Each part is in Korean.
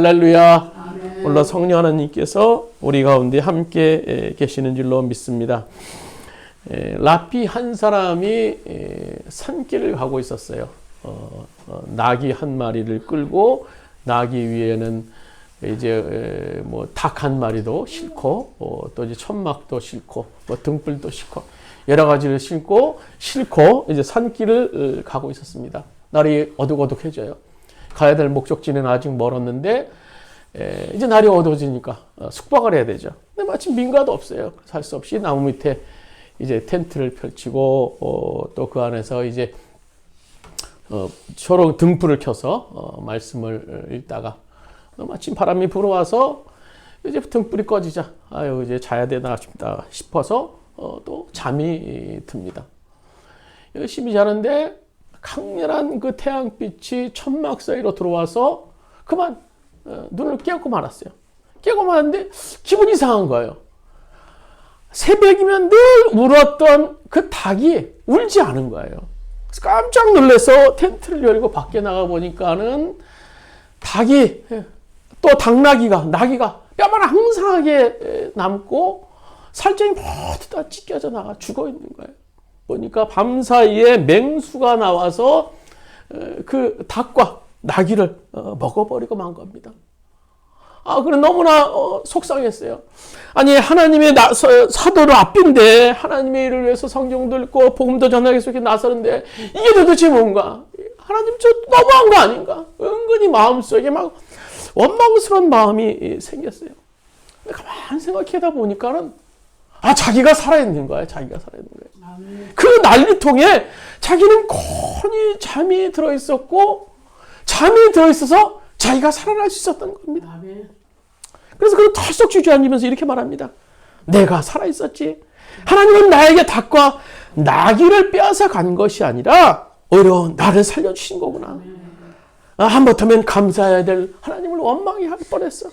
할렐루야. 아멘. 오늘 성령 하나님께서 우리 가운데 함께 계시는 줄로 믿습니다. 라피 한 사람이 산길을 가고 있었어요. 나귀 한 마리를 끌고 나귀 위에는 이제 뭐 닭 한 마리도 싣고 또 이제 천막도 싣고 뭐 등불도 싣고 여러 가지를 싣고 이제 산길을 가고 있었습니다. 날이 어둑어둑해져요. 가야 될 목적지는 아직 멀었는데 이제 날이 어두워지니까 숙박을 해야 되죠. 근데 마침 민가도 없어요. 살 수 없이 나무 밑에 이제 텐트를 펼치고 또 그 안에서 이제 초록 등불을 켜서 말씀을 읽다가 마침 바람이 불어와서 이제 등불이 꺼지자 아유 이제 자야 되나 싶어서 또 잠이 듭니다. 열심히 자는데 강렬한 그 태양빛이 천막 사이로 들어와서 그만 눈을 깨고 말았어요. 깨고 말았는데 기분이 이상한 거예요. 새벽이면 늘 울었던 그 닭이 울지 않은 거예요. 그래서 깜짝 놀라서 텐트를 열고 밖에 나가 보니까는 닭이 또 나귀가 뼈만 항상하게 남고 살점이 모두 다 찢겨져 나가 죽어 있는 거예요. 보니까 밤사이에 맹수가 나와서 그 닭과 나귀를 먹어버리고 만 겁니다. 그래 너무나 속상했어요. 아니 하나님의 사도로 앞인데 하나님의 일을 위해서 성경도 읽고 복음도 전하기 위해서 이렇게 나서는데 이게 도대체 뭔가? 하나님 저 너무한 거 아닌가? 은근히 마음속에 막 원망스러운 마음이 생겼어요. 가만히 생각하다 보니까는 자기가 살아있는 거예요. 아멘. 그 난리통에 자기는 곤히 잠이 들어있었고 잠이 들어있어서 자기가 살아날 수 있었던 겁니다. 아멘. 그래서 그걸 털썩 주저앉으면서 이렇게 말합니다. 내가 살아있었지. 하나님은 나에게 닭과 나귀를 빼앗아 간 것이 아니라 오히려 나를 살려주신 거구나. 한번더면 감사해야 될 하나님을 원망해 할 뻔했어.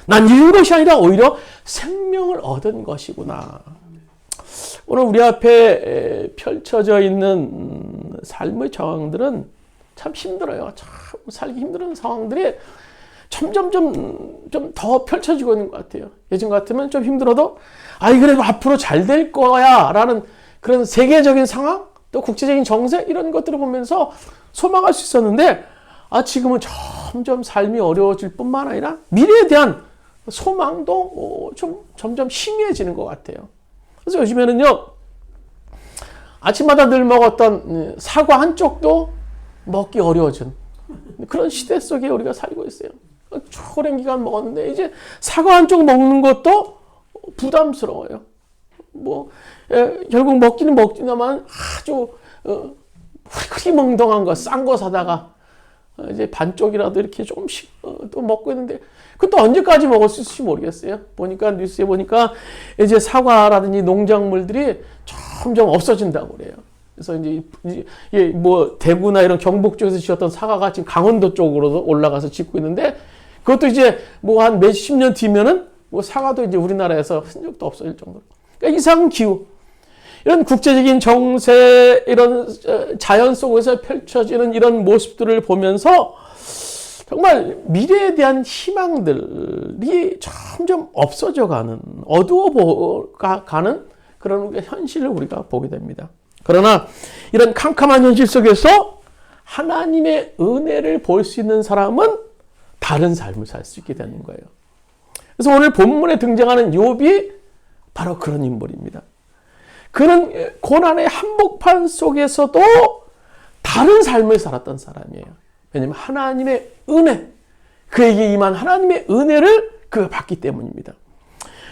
난 잃은 것이 아니라 오히려 생명을 얻은 것이구나. 오늘 우리 앞에 펼쳐져 있는 삶의 상황들은 참 힘들어요. 참 살기 힘든 상황들이 점점 좀 더 펼쳐지고 있는 것 같아요. 예전 같으면 좀 힘들어도 그래도 앞으로 잘 될 거야 라는 그런 세계적인 상황 또 국제적인 정세 이런 것들을 보면서 소망할 수 있었는데 지금은 점점 삶이 어려워질 뿐만 아니라 미래에 대한 소망도 좀 점점 희미해지는 것 같아요. 그래서 요즘에는요, 아침마다 늘 먹었던 사과 한 쪽도 먹기 어려워진 그런 시대 속에 우리가 살고 있어요. 오랜 기간 먹었는데 이제 사과 한 쪽 먹는 것도 부담스러워요. 결국 먹기는 먹지만 아주 흐리멍덩한 거, 싼 거 사다가 이제 반쪽이라도 이렇게 조금씩 또 먹고 있는데 그것도 언제까지 먹을 수 있을지 모르겠어요. 뉴스에 보니까 이제 사과라든지 농작물들이 점점 없어진다고 그래요. 그래서 이제 대구나 이런 경북 쪽에서 지었던 사과가 지금 강원도 쪽으로 올라가서 짓고 있는데 그것도 이제 한 몇십 년 뒤면은 사과도 이제 우리나라에서 흔적도 없어질 정도로. 그러니까 이상 기후. 이런 국제적인 정세, 이런 자연 속에서 펼쳐지는 이런 모습들을 보면서 정말 미래에 대한 희망들이 점점 없어져 가는, 어두워 가는 그런 현실을 우리가 보게 됩니다. 그러나 이런 캄캄한 현실 속에서 하나님의 은혜를 볼 수 있는 사람은 다른 삶을 살 수 있게 되는 거예요. 그래서 오늘 본문에 등장하는 욥이 바로 그런 인물입니다. 그는 고난의 한복판 속에서도 다른 삶을 살았던 사람이에요. 왜냐하면 하나님의 은혜, 그에게 임한 하나님의 은혜를 그가 받기 때문입니다.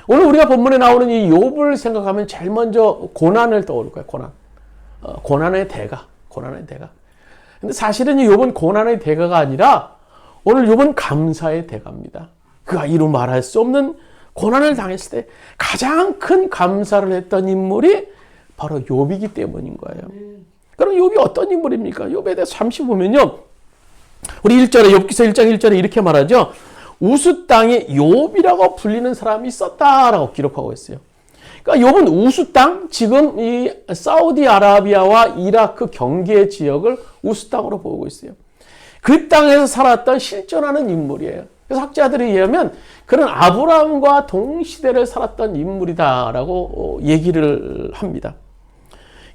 오늘 우리가 본문에 나오는 이 욥을 생각하면 제일 먼저 고난을 떠오를 거예요. 고난의 대가. 근데 사실은 이 욥은 고난의 대가가 아니라 오늘 욥은 감사의 대가입니다. 그가 이루 말할 수 없는 고난을 당했을 때 가장 큰 감사를 했던 인물이 바로 욥이기 때문인 거예요. 그럼 욥이 어떤 인물입니까? 욥에 대해서 잠시 보면요. 우리 1절에 욥기서 1장 1절에 이렇게 말하죠. 우스 땅에 욥이라고 불리는 사람이 있었다라고 기록하고 있어요. 그러니까 욥은 우스 땅, 지금 이 사우디아라비아와 이라크 경계 지역을 우스 땅으로 보고 있어요. 그 땅에서 살았던 실존하는 인물이에요. 그래서 학자들에 의하면 그런 아브라함과 동시대를 살았던 인물이다라고 얘기를 합니다.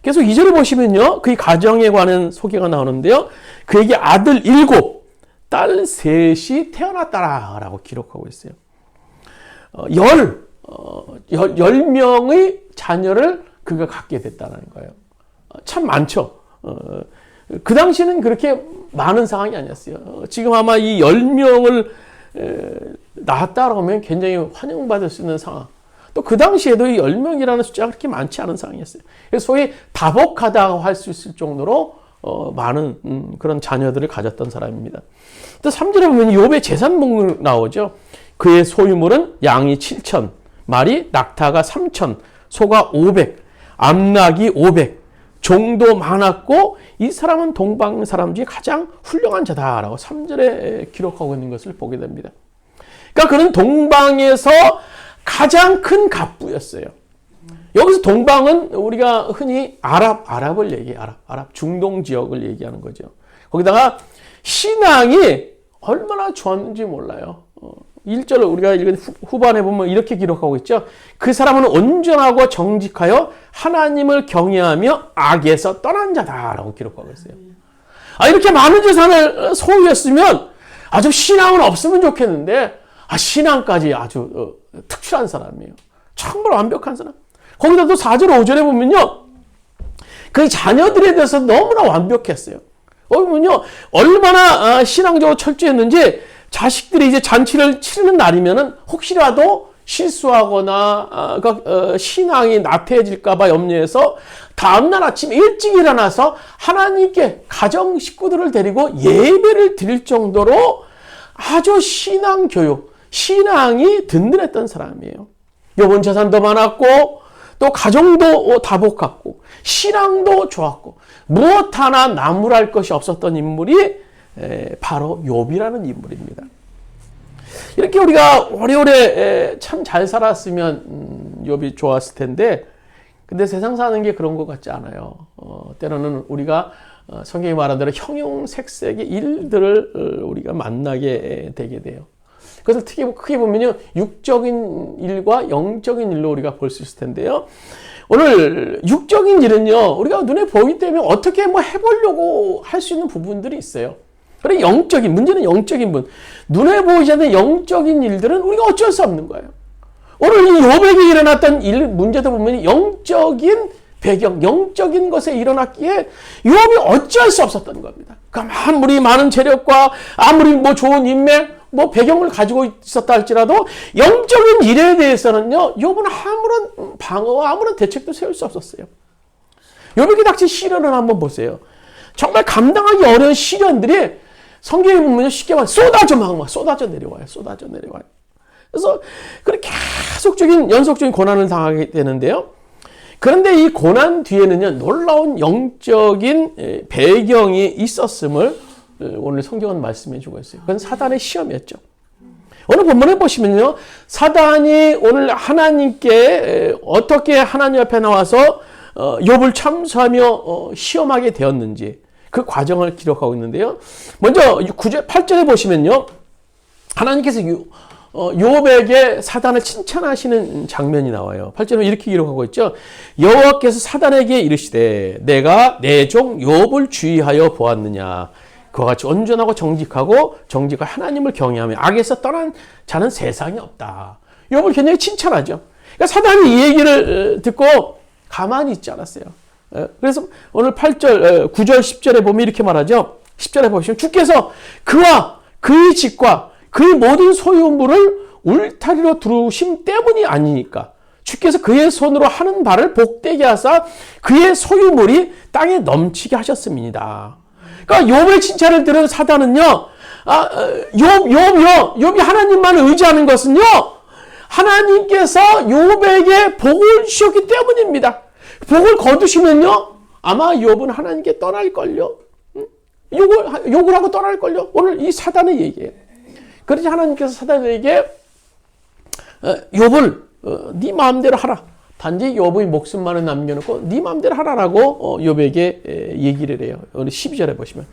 계속 2절을 보시면요, 그의 가정에 관한 소개가 나오는데요, 그에게 아들 7, 딸 3이 태어났다라고 기록하고 있어요. 10명의 자녀를 그가 갖게 됐다는 거예요. 참 많죠. 그 당시에는 그렇게 많은 상황이 아니었어요. 지금 아마 이 10명을 낳았다라고 하면 굉장히 환영받을 수 있는 상황. 또 그 당시에도 이 10명이라는 숫자가 그렇게 많지 않은 상황이었어요. 그래서 소위 다복하다고 할 수 있을 정도로 많은 그런 자녀들을 가졌던 사람입니다. 또 3절에 보면 욥의 재산목록 나오죠. 그의 소유물은 양이 7천, 말이 낙타가 3천, 소가 500, 암낙이 500, 종도 많았고 이 사람은 동방 사람 중에 가장 훌륭한 자다라고 3절에 기록하고 있는 것을 보게 됩니다. 그러니까 그는 동방에서 가장 큰 갑부였어요. 여기서 동방은 우리가 흔히 아랍을 얘기해요. 아랍 중동 지역을 얘기하는 거죠. 거기다가 신앙이 얼마나 좋았는지 몰라요. 1절을 우리가 읽은 후반에 보면 이렇게 기록하고 있죠. 그 사람은 온전하고 정직하여 하나님을 경외하며 악에서 떠난 자다라고 기록하고 있어요. 이렇게 많은 재산을 소유했으면 아주 신앙은 없으면 좋겠는데 신앙까지 아주 특출한 사람이에요. 정말 완벽한 사람. 거기다 또 4절, 5절에 보면요, 그 자녀들에 대해서 너무나 완벽했어요. 보면요, 얼마나 신앙적으로 철저했는지 자식들이 이제 잔치를 치르는 날이면은 혹시라도 실수하거나 신앙이 나태해질까봐 염려해서 다음날 아침 일찍 일어나서 하나님께 가정 식구들을 데리고 예배를 드릴 정도로 아주 신앙 교육, 신앙이 든든했던 사람이에요. 여분 재산도 많았고 또 가정도 다복했고 신앙도 좋았고 무엇 하나 나무랄 것이 없었던 인물이 바로 욥이라는 인물입니다. 이렇게 우리가 오래오래 참 잘 살았으면 욥이 좋았을 텐데 근데 세상 사는 게 그런 것 같지 않아요. 때로는 우리가 성경이 말한 대로 형용색색의 일들을 우리가 만나게 되게 돼요. 그것을 크게 보면요, 육적인 일과 영적인 일로 우리가 볼 수 있을 텐데요. 오늘 육적인 일은요, 우리가 눈에 보이기 때문에 어떻게 해보려고 할 수 있는 부분들이 있어요. 그래, 문제는 영적인 분. 눈에 보이지 않는 영적인 일들은 우리가 어쩔 수 없는 거예요. 오늘 이 욥에게 일어났던 문제도 보면 영적인 배경, 영적인 것에 일어났기에 욥이 어쩔 수 없었던 겁니다. 그러니까 아무리 많은 재력과 아무리 좋은 인맥, 배경을 가지고 있었다 할지라도 영적인 일에 대해서는요, 욥은 아무런 방어와 아무런 대책도 세울 수 없었어요. 욥에게 닥친 시련을 한번 보세요. 정말 감당하기 어려운 시련들이 성경에 보면 쉽게 말해 쏟아져 내려와요. 그래서 그렇게 연속적인 고난을 당하게 되는데요. 그런데 이 고난 뒤에는요, 놀라운 영적인 배경이 있었음을 오늘 성경은 말씀해 주고 있어요. 그건 사단의 시험이었죠. 오늘 본문에 보시면요, 사단이 오늘 하나님께 어떻게 하나님 앞에 나와서 욥을 참수하며 시험하게 되었는지 그 과정을 기록하고 있는데요. 먼저 9절, 8절에 보시면요, 하나님께서 욥에게 사단을 칭찬하시는 장면이 나와요. 8절에 이렇게 기록하고 있죠. 여호와께서 사단에게 이르시되 내가 내 종 욥을 주의하여 보았느냐. 그와 같이 온전하고 정직하고 하나님을 경외하며 악에서 떠난 자는 세상에 없다. 욥을 굉장히 칭찬하죠. 그러니까 사단이 이 얘기를 듣고 가만히 있지 않았어요. 그래서 오늘 8절, 9절, 10절에 보면 이렇게 말하죠. 10절에 보시면 주께서 그와 그의 집과 그의 모든 소유물을 울타리로 두르심 때문이 아니니까 주께서 그의 손으로 하는 바를 복되게 하사 그의 소유물이 땅에 넘치게 하셨습니다. 그러니까 욥의 칭찬을 들은 사단은요, 욥이 하나님만 의지하는 것은요, 하나님께서 욥에게 복을 주셨기 때문입니다. 복을 거두시면요, 아마 욥은 하나님께 떠날걸요. 욕을 하고 떠날걸요. 오늘 이 사단의 얘기예요. 그래서 하나님께서 사단에게 욥을 네 마음대로 하라. 단지 욥의 목숨만을 남겨놓고 네 마음대로 하라라고 욥에게 얘기를 해요. 오늘 12절에 보시면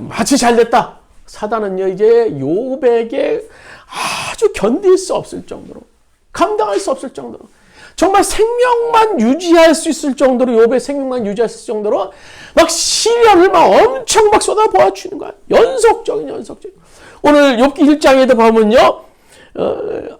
마치 잘됐다. 사단은요 이제 욥에게 아주 견딜 수 없을 정도로, 감당할 수 없을 정도로, 정말 생명만 유지할 수 있을 정도로, 욥의 생명만 유지할 수 있을 정도로 막 시련을 막 엄청 막 쏟아부어 주는 거야. 연속적인. 오늘 욥기 1장에도 보면요,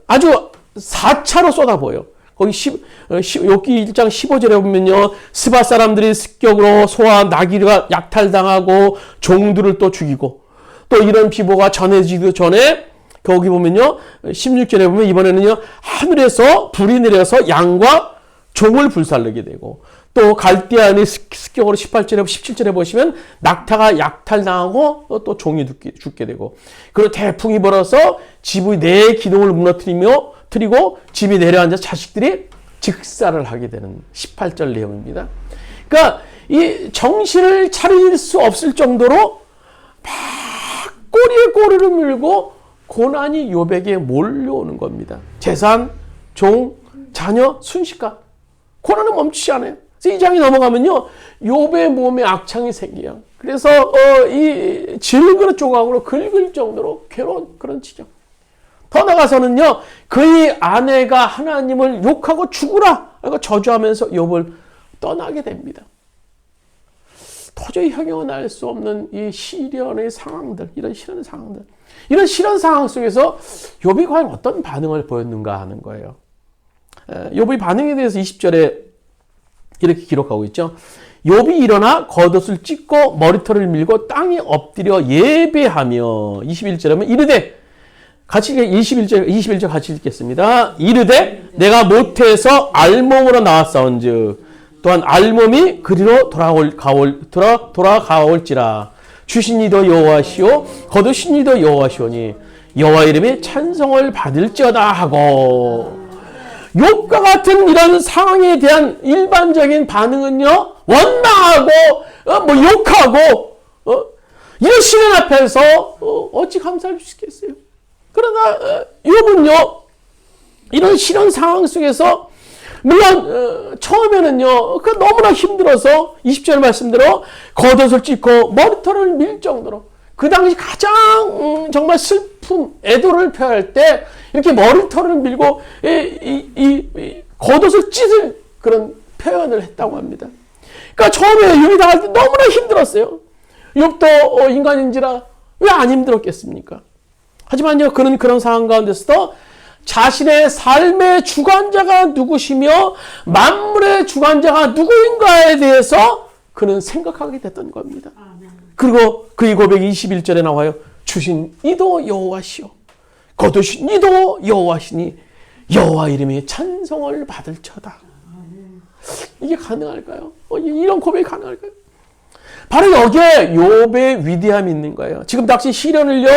아주 4차로 쏟아부어요. 거기 욥기 1장 15절에 보면요, 스바 사람들이 습격으로 소와 나귀가 약탈당하고 종들을 또 죽이고, 또 이런 비보가 전해지기 전에 거기 보면요, 16절에 보면 이번에는요, 하늘에서 불이 내려서 양과 종을 불살르게 되고, 또 갈대아인의 습격으로 18절에 17절에 보시면 낙타가 약탈당하고 또 종이 죽게 되고, 그리고 태풍이 불어서 집의 네 기둥을 무너뜨리고 집이 내려앉아 자식들이 즉사를 하게 되는 18절 내용입니다. 그러니까 이 정신을 차릴 수 없을 정도로 막 꼬리에 꼬리를 물고 고난이 욥에게 몰려오는 겁니다. 재산, 종, 자녀, 순식간 고난은 멈추지 않아요. 그래서 이 장이 넘어가면요, 욥의 몸에 악창이 생겨요. 그래서 이 질그릇 조각으로 긁을 정도로 괴로운 그런 지경. 더 나아가서는요, 그의 아내가 하나님을 욕하고 죽으라 하고 저주하면서 욥을 떠나게 됩니다. 도저히 형용할 수 없는 이 시련의 상황들, 이런 시련의 상황들, 이런 시련 상황 속에서 욥이 과연 어떤 반응을 보였는가 하는 거예요. 욥의 반응에 대해서 20절에 이렇게 기록하고 있죠. 욥이 일어나 겉옷을 찢고 머리털을 밀고 땅에 엎드려 예배하며, 21절에 하면 이르되, 같이 21절 같이 읽겠습니다. 이르되 내가 모태에서 알몸으로 나왔사온즉 또한 알몸이 그리로 돌아가올지라. 주신 이도 여호와시오 거두신 이도 여호와시오니 여호와 이름에 찬송을 받을지어다 하고, 욥과 같은 이런 상황에 대한 일반적인 반응은요, 원망하고 욕하고 이런 시련 앞에서 어찌 감사할 수 있겠어요? 그러나 욥은요, 이런 시련 상황 속에서 물론 처음에는요, 그 너무나 힘들어서 20절 말씀대로 겉옷을 찢고 머리털을 밀 정도로, 그 당시 가장 정말 슬픔, 애도를 표할 때 이렇게 머리털을 밀고 이 겉옷을 찢을 그런 표현을 했다고 합니다. 그러니까 처음에 욥이 당할 때 너무나 힘들었어요. 욥도 인간인지라 왜 안 힘들었겠습니까? 하지만요, 그는 그런 상황 가운데서도 자신의 삶의 주관자가 누구시며 만물의 주관자가 누구인가에 대해서 그는 생각하게 됐던 겁니다. 그리고 그의 고백이 21절에 나와요. 주신 이도 여호와시오 거두신 이도 여호와시니 여호와 이름에 찬송을 받을지어다. 이게 가능할까요? 이런 고백이 가능할까요? 바로 여기에 욥의 위대함이 있는 거예요. 지금 당시 시련을요,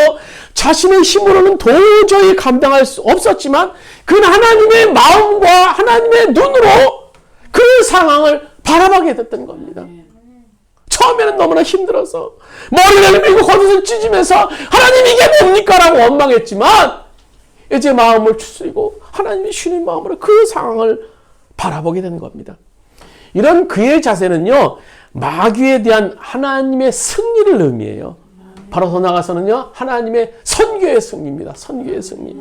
자신의 힘으로는 도저히 감당할 수 없었지만 그는 하나님의 마음과 하나님의 눈으로 그 상황을 바라보게 됐던 겁니다. 처음에는 너무나 힘들어서 머리를 밀고 겉옷을 찢으면서 하나님 이게 뭡니까? 라고 원망했지만 이제 마음을 추스리고 하나님이 쉬는 마음으로 그 상황을 바라보게 된 겁니다. 이런 그의 자세는요, 마귀에 대한 하나님의 승리를 의미해요. 바로 더 나아가서는요, 하나님의 선교의 승리입니다. 선교의 승리.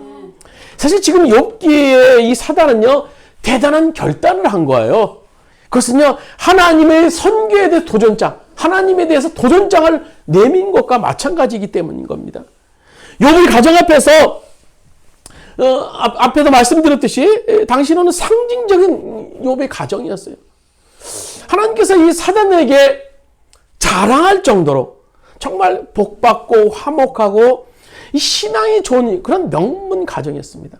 사실 지금 욥기의 이 사단은요, 대단한 결단을 한 거예요. 그것은요, 하나님의 선교에 대해 도전장, 하나님에 대해서 도전장을 내민 것과 마찬가지이기 때문인 겁니다. 욥의 가정 앞에서 앞에도 말씀드렸듯이 당시는 상징적인 욥의 가정이었어요. 하나님께서 이 사단에게 자랑할 정도로 정말 복받고 화목하고 이 신앙이 좋은 그런 명문 가정이었습니다.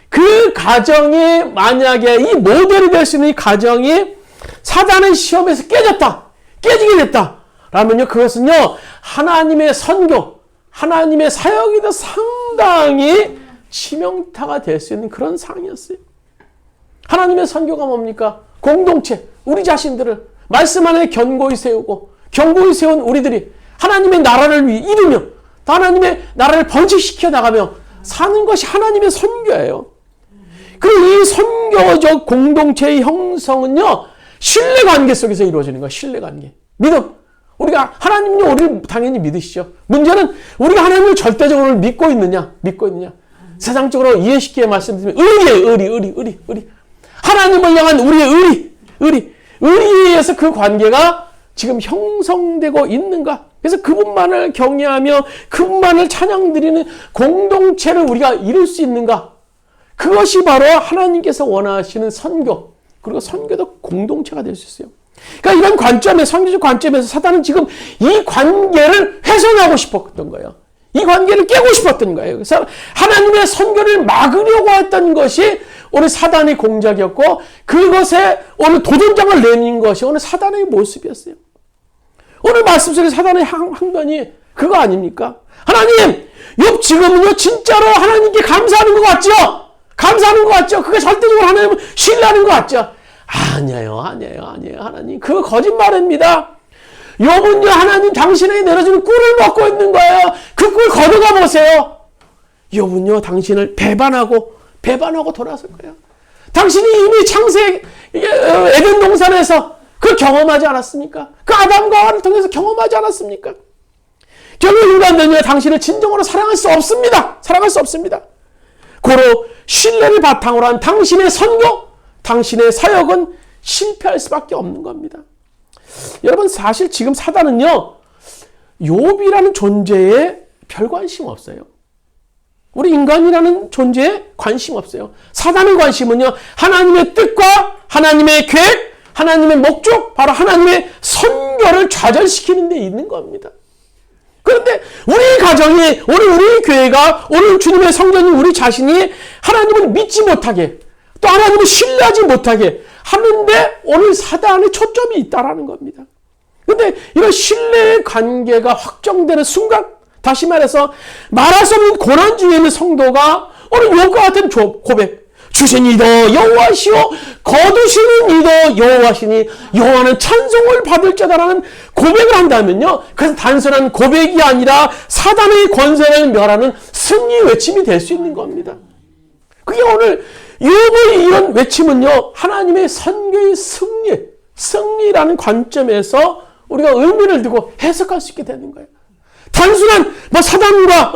그 가정이 만약에 이 모델이 될 수 있는 이 가정이 사단의 시험에서 깨지게 됐다 라면요, 그것은요, 하나님의 선교, 하나님의 사역에도 상당히 치명타가 될 수 있는 그런 상황이었어요. 하나님의 선교가 뭡니까? 공동체, 우리 자신들을 말씀 안에 견고히 세우고 견고히 세운 우리들이 하나님의 나라를 이루며 하나님의 나라를 번식시켜 나가며 사는 것이 하나님의 선교예요. 그리고 이 선교적 공동체의 형성은요, 신뢰관계 속에서 이루어지는 거예요. 신뢰관계. 믿음. 우리가 하나님이 우리를 당연히 믿으시죠. 문제는 우리가 하나님을 절대적으로 믿고 있느냐, 믿고 있느냐. 세상적으로 이해쉽게 말씀드리면 의리. 하나님을 향한 우리의 의리에 의해서 그 관계가 지금 형성되고 있는가? 그래서 그분만을 경외하며 그분만을 찬양드리는 공동체를 우리가 이룰 수 있는가? 그것이 바로 하나님께서 원하시는 선교, 그리고 선교도 공동체가 될 수 있어요. 그러니까 이런 관점에서, 선교적 관점에서 사단은 지금 이 관계를 훼손하고 싶었던 거예요. 이 관계를 깨고 싶었던 거예요. 그래서 하나님의 선교를 막으려고 했던 것이 오늘 사단의 공작이었고, 그것에 오늘 도전장을 내민 것이 오늘 사단의 모습이었어요. 오늘 말씀 속에 사단의 항변이 그거 아닙니까? 하나님, 욥 지금은요 진짜로 하나님께 감사하는 것 같죠? 감사하는 것 같죠? 그게 절대적으로 하나님을 신뢰하는 것 같죠? 아니에요. 하나님, 그거 거짓말입니다. 욥은요, 하나님 당신에게 내려주는 꿀을 먹고 있는 거예요. 그 꿀 거두가 보세요. 욥은요, 당신을 배반하고 돌아설 거예요. 당신이 이미 창세 에덴 동산에서 그 경험하지 않았습니까? 그 아담과 하와를 통해서 경험하지 않았습니까? 결국 인간들은요, 당신을 진정으로 사랑할 수 없습니다. 사랑할 수 없습니다. 고로 신뢰를 바탕으로 한 당신의 선교, 당신의 사역은 실패할 수밖에 없는 겁니다. 여러분, 사실 지금 사단은요, 욥이라는 존재에 별 관심 없어요. 우리 인간이라는 존재에 관심 없어요. 사단의 관심은요, 하나님의 뜻과 하나님의 계획, 하나님의 목적, 바로 하나님의 선교를 좌절시키는 데 있는 겁니다. 그런데 우리 가정이, 오늘 우리 교회가, 오늘 주님의 성전인 우리 자신이 하나님을 믿지 못하게, 또 하나님을 신뢰하지 못하게 하는데 오늘 사단의 초점이 있다라는 겁니다. 그런데 이런 신뢰의 관계가 확정되는 순간, 다시 말해서 말할 수 없는 고난 중에 있는 성도가 오늘 욥과 같은 고백, 주신 이도 여호와시오, 거두시는 이도 여호와시니 여호와는 찬송을 받을 자다라는 고백을 한다면요, 그래서 단순한 고백이 아니라 사단의 권세를 멸하는 승리 외침이 될 수 있는 겁니다. 그게 오늘 욥의 이런 외침은요, 하나님의 선교의 승리라는 관점에서 우리가 의미를 두고 해석할 수 있게 되는 거예요. 단순한 사단과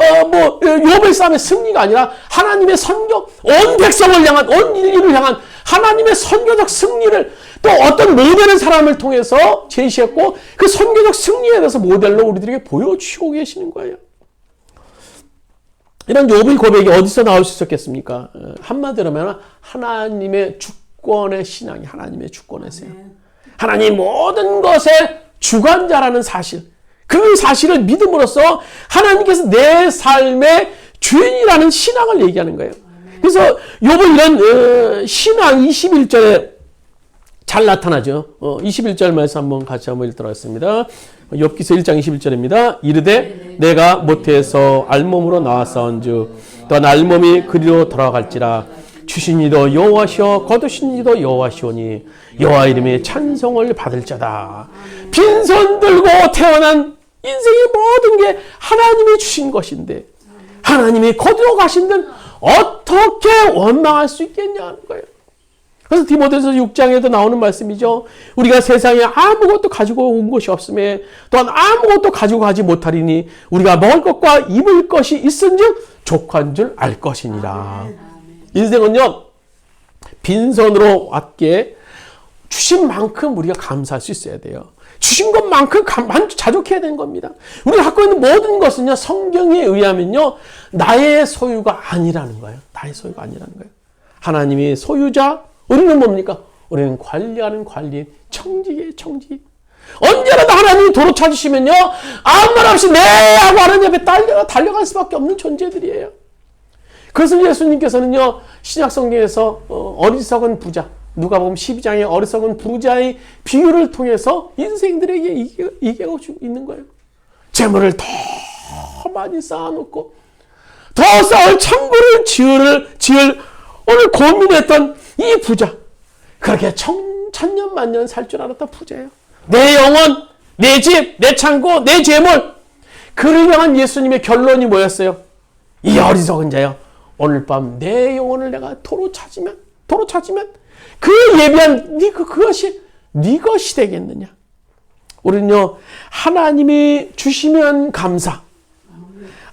욥의 싸움의 승리가 아니라 하나님의 선교, 온 백성을 향한, 온 인류를 향한 하나님의 선교적 승리를 또 어떤 모델의 사람을 통해서 제시했고, 그 선교적 승리에 대해서 모델로 우리들에게 보여주시고 계시는 거예요. 이런 욥의 고백이 어디서 나올 수 있었겠습니까? 한마디로 하면 하나님의 주권의 신앙이 하나님의 주권에서요. 하나님 모든 것의 주관자라는 사실, 그 사실을 믿음으로써 하나님께서 내 삶의 주인이라는 신앙을 얘기하는 거예요. 그래서 욥은 이런 신앙 21절에 잘 나타나죠. 21절 말씀 같이 한번 읽도록 하겠습니다. 욥기서 1장 21절입니다. 이르되 내가 모태에서 알몸으로 나왔사온즉 또한 알몸이 그리로 돌아갈지라 주신 이도 여호와시오 거두신 이도 여호와시오니 여호와 이름의 찬송을 받을 자다. 빈손 들고 태어난 인생의 모든 게 하나님이 주신 것인데 하나님이 거두어 가신들 어떻게 원망할 수 있겠냐는 거예요. 그래서 디모데서 6장에도 나오는 말씀이죠. 우리가 세상에 아무것도 가지고 온 것이 없음에 또한 아무것도 가지고 가지 못하리니 우리가 먹을 것과 입을 것이 있은즉 족한 줄 알 것이니라. 인생은요, 빈손으로 왔기에 주신 만큼 우리가 감사할 수 있어야 돼요. 주신 것만큼 자족해야 되는 겁니다. 우리가 갖고 있는 모든 것은요, 성경에 의하면요, 나의 소유가 아니라는 거예요. 나의 소유가 아니라는 거예요. 하나님이 소유자, 우리는 뭡니까? 우리는 관리하는 관리인, 청지기예요, 청지기. 언제라도 하나님이 도로 찾으시면요, 아무 말 없이 네! 하고 하나님 앞에 달려갈 수밖에 없는 존재들이에요. 그래서 예수님께서는요, 신약성경에서 어리석은 부자, 누가복음 12장의 어리석은 부자의 비유를 통해서 인생들에게 얘기하고 있는 거예요. 재물을 더 많이 쌓아놓고 더 쌓을 창고를 지을 오늘 고민했던 이 부자, 그렇게 천년 만년 살 줄 알았던 부자예요. 내 영혼, 내 집, 내 창고, 내 재물, 그를 향한 예수님의 결론이 뭐였어요? 이 어리석은 자여, 오늘 밤 내 영혼을 내가 도로 찾으면 그 예비한 그것이 네 것이 되겠느냐? 우리는요, 하나님이 주시면 감사.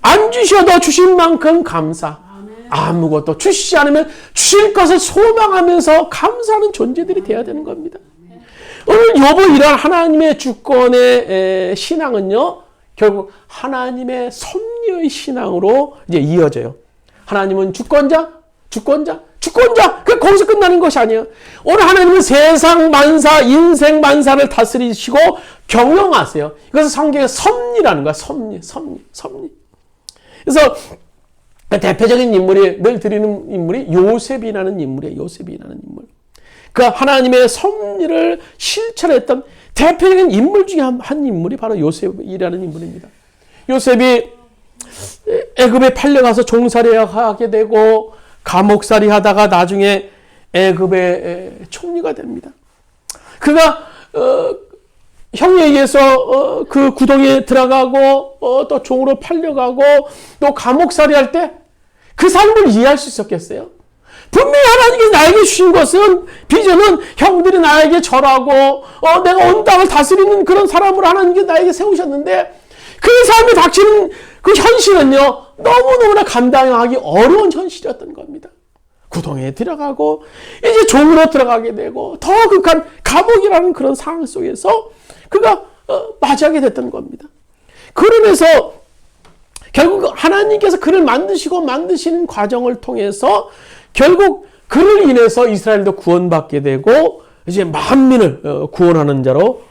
안 주셔도 주신 만큼 감사. 아무것도 주시지 않으면 주실 것을 소망하면서 감사하는 존재들이 되어야 되는 겁니다. 오늘 욥의 이러한 하나님의 주권의 신앙은요, 결국 하나님의 섭리의 신앙으로 이제 이어져요. 하나님은 주권자. 거기서 끝나는 것이 아니에요. 오늘 하나님은 세상 만사, 인생 만사를 다스리시고 경영하세요. 이것을 성경에 섭리라는 거야. 섭리. 그래서 대표적인 인물이 늘 드리는 인물이 요셉이라는 인물이에요. 요셉이라는 인물. 그 하나님의 섭리를 실천했던 대표적인 인물 중에 한 인물이 바로 요셉이라는 인물입니다. 요셉이 애굽에 팔려가서 종살이하게 되고 감옥살이 하다가 나중에 애굽의 총리가 됩니다. 그가 형에 의해서 그 구덩이에 들어가고 또 종으로 팔려가고 또 감옥살이 할 때 그 삶을 이해할 수 있었겠어요? 분명히 하나님께서 나에게 주신 것은 비전은 형들이 나에게 절하고 내가 온 땅을 다스리는 그런 사람으로 하나님께서 나에게 세우셨는데 그 삶에 닥치는 그 현실은요, 너무너무나 감당하기 어려운 현실이었던 겁니다. 구덩이에 들어가고 이제 종으로 들어가게 되고 더 극한 감옥이라는 그런 상황 속에서 그가 맞이하게 됐던 겁니다. 그러면서 결국 하나님께서 그를 만드시는 과정을 통해서 결국 그를 인해서 이스라엘도 구원받게 되고 이제 만민을 구원하는 자로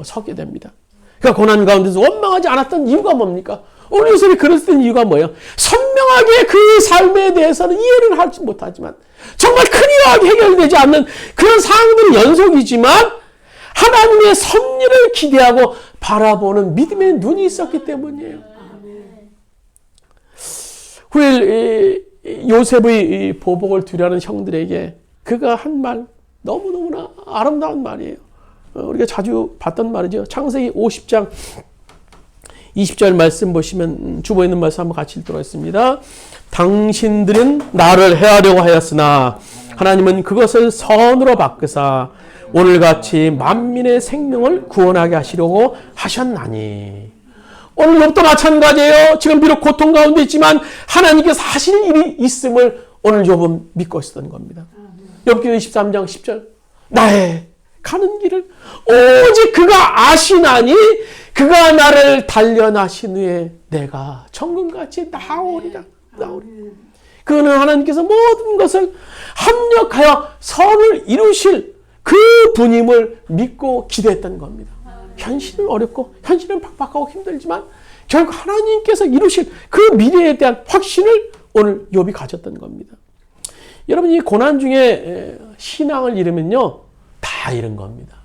서게 됩니다. 그러니까 고난 가운데서 원망하지 않았던 이유가 뭡니까? 오늘 요셉이 그랬던 이유가 뭐예요? 선명하게 그 삶에 대해서는 이해를 하지 못하지만 정말 큰일하게 해결되지 않는 그런 상황들이 연속이지만 하나님의 섭리를 기대하고 바라보는 믿음의 눈이 있었기 때문이에요. 후일 요셉의 보복을 두려는 형들에게 그가 한 말 너무너무나 아름다운 말이에요. 우리가 자주 봤던 말이죠. 창세기 50장 20절 말씀 보시면 주보에 있는 말씀 한번 같이 읽도록 하겠습니다. 당신들은 나를 해하려고 하였으나 하나님은 그것을 선으로 바꾸사 오늘같이 만민의 생명을 구원하게 하시려고 하셨나니. 오늘 욥도 마찬가지예요. 지금 비록 고통 가운데 있지만 하나님께서 하실 일이 있음을 오늘 욥은 믿고 있었던 겁니다. 욥기 23장 10절 나의 가는 길을 오직 그가 아시나니 그가 나를 단련하신 후에 내가 정금같이 나오리라. 그는 하나님께서 모든 것을 합력하여 선을 이루실 그 분임을 믿고 기대했던 겁니다. 현실은 어렵고 현실은 팍팍하고 힘들지만 결국 하나님께서 이루실 그 미래에 대한 확신을 오늘 욥이 가졌던 겁니다. 여러분, 이 고난 중에 신앙을 잃으면요 다 잃은 겁니다.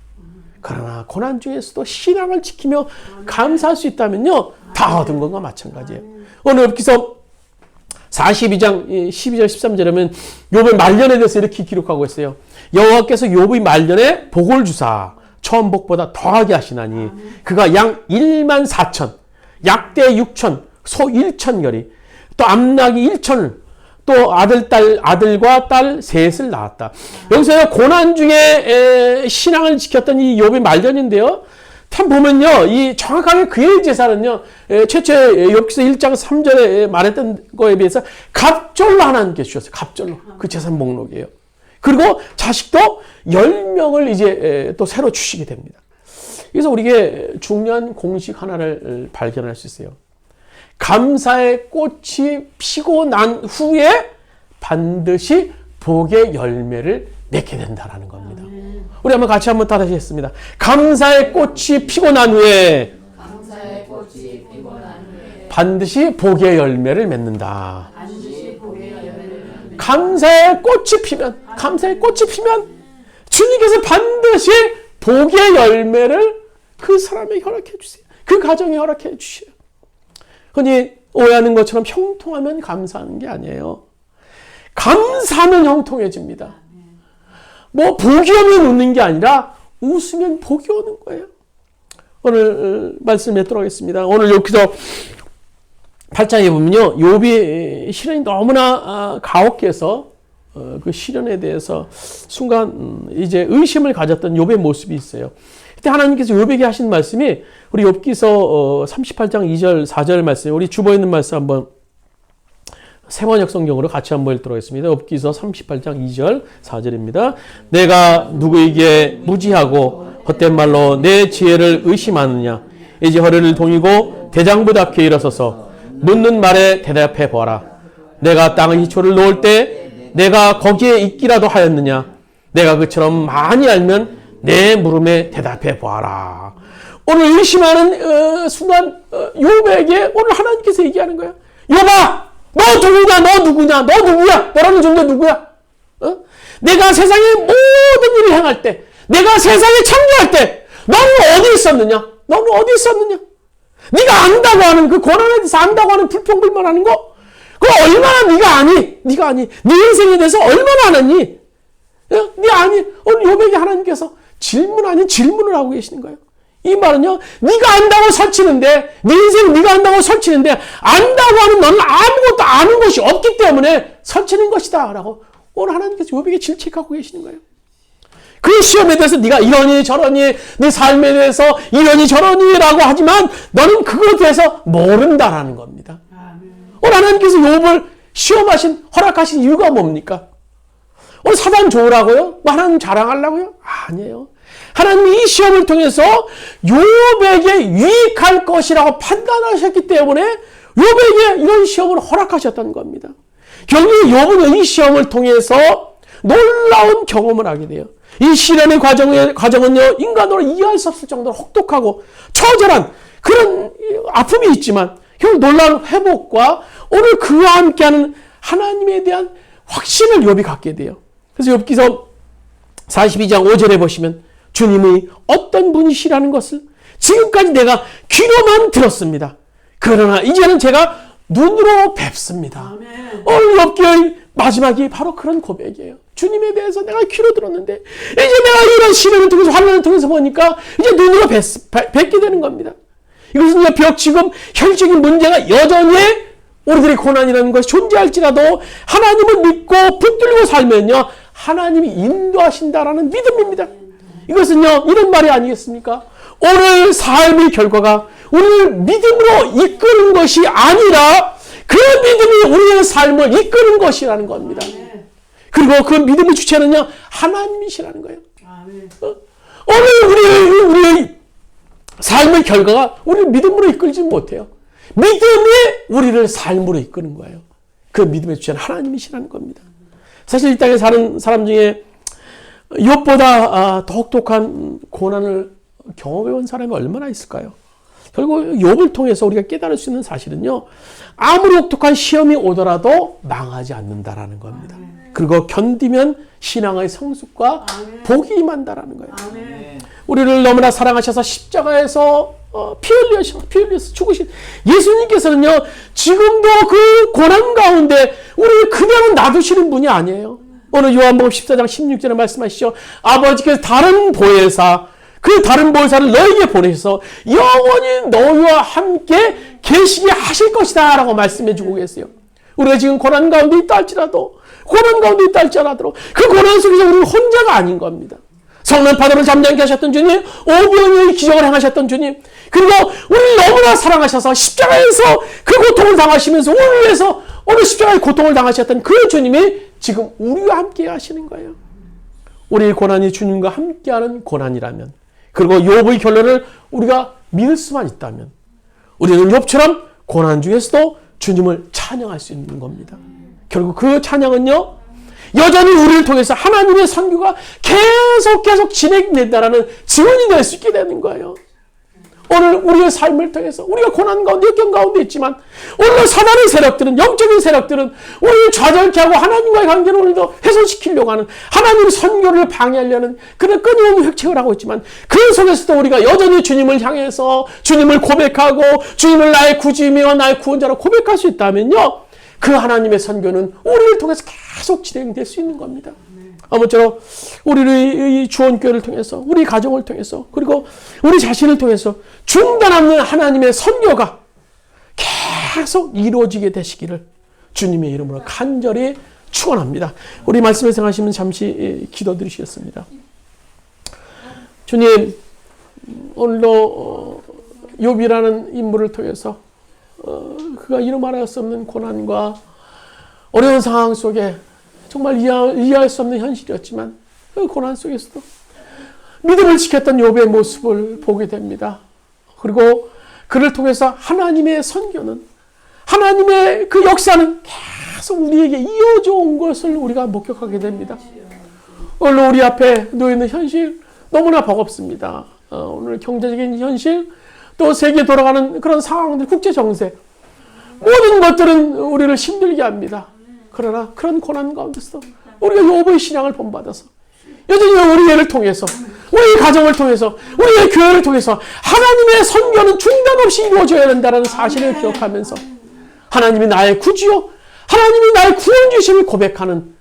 그러나 고난 중에서도 신앙을 지키며 감사할 수 있다면요 다 얻은 것과 마찬가지예요. 오늘 욥기서 42장 12절 13절에 보면 욥의 말년에 대해서 이렇게 기록하고 있어요. 여호와께서 욥의 말년에 복을 주사 처음 복보다 더하게 하시나니 그가 양 1만 4천, 약대 6천, 소 1천여리, 또 암낙이 1천을, 또 아들과 딸 셋을 낳았다. 여기서 고난 중에 신앙을 지켰던 이 욥의 말년인데요. 참 보면요, 이 정확하게 그의 재산은요, 최초에 욥기서 1장 3절에 말했던 거에 비해서 갑절로 하나님께 주셨어요. 갑절로. 그 재산 목록이에요. 그리고 자식도 10명을 이제 또 새로 주시게 됩니다. 그래서 우리에게 중요한 공식 하나를 발견할 수 있어요. 감사의 꽃이 피고 난 후에 반드시 복의 열매를 맺게 된다는 겁니다. 우리 한번 같이 한번 따라하겠습니다. 감사의 꽃이 피고 난 후에 반드시 복의 열매를 맺는다. 감사의 꽃이 피면 주님께서 반드시 복의 열매를 그 사람에게 허락해 주세요. 그 가정에 허락해 주세요. 흔히 오해하는 것처럼 형통하면 감사하는 게 아니에요. 감사하면 형통해집니다. 뭐 복이 오면 웃는 게 아니라 웃으면 복이 오는 거예요. 오늘 말씀 맺도록 하겠습니다. 오늘 욥기서 8장에 보면요, 욥이 시련이 너무나 가혹해서 그 시련에 대해서 순간 이제 의심을 가졌던 욥의 모습이 있어요. 그때 하나님께서 욥에게 하신 말씀이 우리 욥기서 38장 2절 4절 말씀, 우리 주보에 있는 말씀 한번 세번역 성경으로 같이 한번 읽도록 하겠습니다. 욥기서 38장 2절 4절입니다. 내가 누구에게 무지하고 헛된 말로 내 지혜를 의심하느냐. 이제 허리를 동이고 대장부답게 일어서서 묻는 말에 대답해 보아라. 내가 땅의 기초를 놓을 때 내가 거기에 있기라도 하였느냐. 내가 그처럼 많이 알면 내 물음에 대답해 보아라. 오늘 의심하는 순간 욥에게 오늘 하나님께서 얘기하는 거야. 욥아, 너 누구냐? 너 누구냐? 너 누구야? 너라는 존재 누구야? 내가 세상의 모든 일을 행할 때, 내가 세상에 창조할 때 너는 어디 있었느냐? 너는 어디 있었느냐? 네가 안다고 하는 그 고난에 대해서 안다고 하는 불평불만하는 거, 그거 얼마나 네가 아니? 네가 아니? 네 인생에 대해서 얼마나 아느니? 네 아니? 오늘 욥에게 하나님께서 질문 아닌 질문을 하고 계시는 거예요. 이 말은요, 네가 안다고 설치는데, 네 인생 네가 안다고 설치는데, 안다고 하는 너는 아무것도 아는 것이 없기 때문에 설치는 것이다 라고 오늘 하나님께서 욥에게 질책하고 계시는 거예요. 그 시험에 대해서 네가 이러니 저러니, 네 삶에 대해서 이러니 저러니 라고 하지만 너는 그것에 대해서 모른다라는 겁니다. 오늘 하나님께서 욥을 시험하신, 허락하신 이유가 뭡니까? 오늘 사단 좋으라고요? 하나님 자랑하려고요? 아니에요. 하나님이 이 시험을 통해서 욥에게 유익할 것이라고 판단하셨기 때문에 욥에게 이런 시험을 허락하셨다는 겁니다. 결국 욥은 이 시험을 통해서 놀라운 경험을 하게 돼요. 이 시련의 과정은요, 인간으로 이해할 수 없을 정도로 혹독하고 처절한 그런 아픔이 있지만 결국 놀라운 회복과 오늘 그와 함께하는 하나님에 대한 확신을 욥이 갖게 돼요. 그래서 욥기서 42장 5절에 보시면 주님이 어떤 분이시라는 것을 지금까지 내가 귀로만 들었습니다. 그러나 이제는 제가 눈으로 뵙습니다. 오늘 욥기의 마지막이 바로 그런 고백이에요. 주님에 대해서 내가 귀로 들었는데 이제 내가 이런 시련을 통해서 환난을 통해서 보니까 이제 눈으로 뵙게 되는 겁니다. 이것은 지금 현실적인 문제가 여전히 우리들의 고난이라는 것이 존재할지라도 하나님을 믿고 붙들고 살면요, 하나님이 인도하신다라는 믿음입니다. 이것은요, 이런 말이 아니겠습니까? 오늘 삶의 결과가 우리를 믿음으로 이끄는 것이 아니라 그 믿음이 우리의 삶을 이끄는 것이라는 겁니다. 그리고 그 믿음의 주체는요, 하나님이시라는 거예요. 오늘 우리의 삶의 결과가 우리를 믿음으로 이끌지 못해요. 믿음이 우리를 삶으로 이끄는 거예요. 그 믿음의 주체는 하나님이시라는 겁니다. 사실 이 땅에 사는 사람 중에 욥보다 더 혹독한 고난을 경험해온 사람이 얼마나 있을까요? 결국 욥을 통해서 우리가 깨달을 수 있는 사실은요, 아무리 혹독한 시험이 오더라도 망하지 않는다라는 겁니다. 그리고 견디면 신앙의 성숙과 복이 임한다라는 거예요. 우리를 너무나 사랑하셔서 십자가에서 피 흘려서 죽으신 예수님께서는요, 지금도 그 고난 가운데 우리를 그대로 놔두시는 분이 아니에요. 오늘 요한복음 14장 16절에 말씀하시죠. 아버지께서 다른 보혜사, 그 다른 보혜사를 너에게 보내셔서 영원히 너희와 함께 계시게 하실 것이다 라고 말씀해 주고 계세요. 우리가 지금 고난 가운데 있다 할지라도, 고난 가운데 있다 할지라도 그 고난 속에서 우리는 혼자가 아닌 겁니다. 성난 바다를 잠잠케 하셨던 주님, 오병이의 기적을 행하셨던 주님, 그리고 우리를 너무나 사랑하셔서 십자가에서 그 고통을 당하시면서 우리를 위해서 오늘 십자가의 고통을 당하셨던 그 주님이 지금 우리와 함께 하시는 거예요. 우리의 고난이 주님과 함께하는 고난이라면, 그리고 욥의 결론을 우리가 믿을 수만 있다면 우리는 욥처럼 고난 중에서도 주님을 찬양할 수 있는 겁니다. 결국 그 찬양은요, 여전히 우리를 통해서 하나님의 선교가 계속 진행된다라는 증언이 될 수 있게 되는 거예요. 오늘 우리의 삶을 통해서 우리가 고난 가운데, 역경 가운데 있지만 오늘 사단의 세력들은, 영적인 세력들은 우리를 좌절케 하고 하나님과의 관계를 오늘도 훼손시키려고 하는, 하나님의 선교를 방해하려는 그런 끊임없는 획책을 하고 있지만 그 속에서도 우리가 여전히 주님을 향해서 주님을 고백하고 주님을 나의 구주이며 나의 구원자로 고백할 수 있다면요, 그 하나님의 선교는 우리를 통해서 계속 진행될 수 있는 겁니다. 아무쪼록 우리의 주원교회를 통해서, 우리 가정을 통해서, 그리고 우리 자신을 통해서 중단 없는 하나님의 선교가 계속 이루어지게 되시기를 주님의 이름으로 간절히 축원합니다. 우리 말씀을 생각하시면 잠시 기도드리시겠습니다. 주님, 오늘도 욥이라는 인물을 통해서 그가 이루 말할 수 없는 고난과 어려운 상황 속에 정말 이해할 수 없는 현실이었지만 그 고난 속에서도 믿음을 지켰던 욥의 모습을 보게 됩니다. 그리고 그를 통해서 하나님의 선교는, 하나님의 그 역사는 계속 우리에게 이어져 온 것을 우리가 목격하게 됩니다. 오늘 우리 앞에 놓여있는 현실 너무나 버겁습니다. 오늘 경제적인 현실, 또 세계 돌아가는 그런 상황들, 국제 정세, 모든 것들은 우리를 힘들게 합니다. 그러나 그런 고난 가운데서 우리가 욥의 신앙을 본받아서 여전히 우리 애를 통해서, 우리 가정을 통해서, 우리의 교회를 통해서 하나님의 선교는 중단 없이 이루어져야 된다는 사실을 기억하면서 하나님이 나의 구주요, 하나님이 나의 구원주심을 고백하는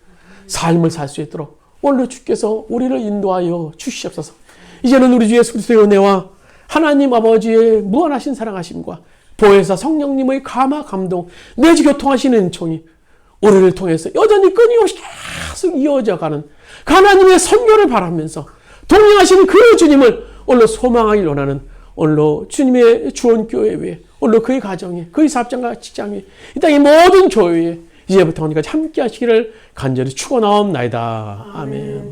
삶을 살 수 있도록 오늘 주께서 우리를 인도하여 주시옵소서. 이제는 우리 주 예수 그리스도의 은혜와 하나님 아버지의 무한하신 사랑하심과 보혜사 성령님의 감화 감동, 내주 교통하시는 은총이 우리를 통해서 여전히 끊임없이 계속 이어져가는 그 하나님의 선교를 바라면서 동행하시는 그 주님을 오늘 소망하기 원하는 오늘로 주님의 주원교회 위에, 오늘로 그의 가정에, 그의 사업장과 직장에, 이 땅의 모든 교회에 이제부터 오늘까지 함께 하시기를 간절히 축원하옵나이다. 아멘.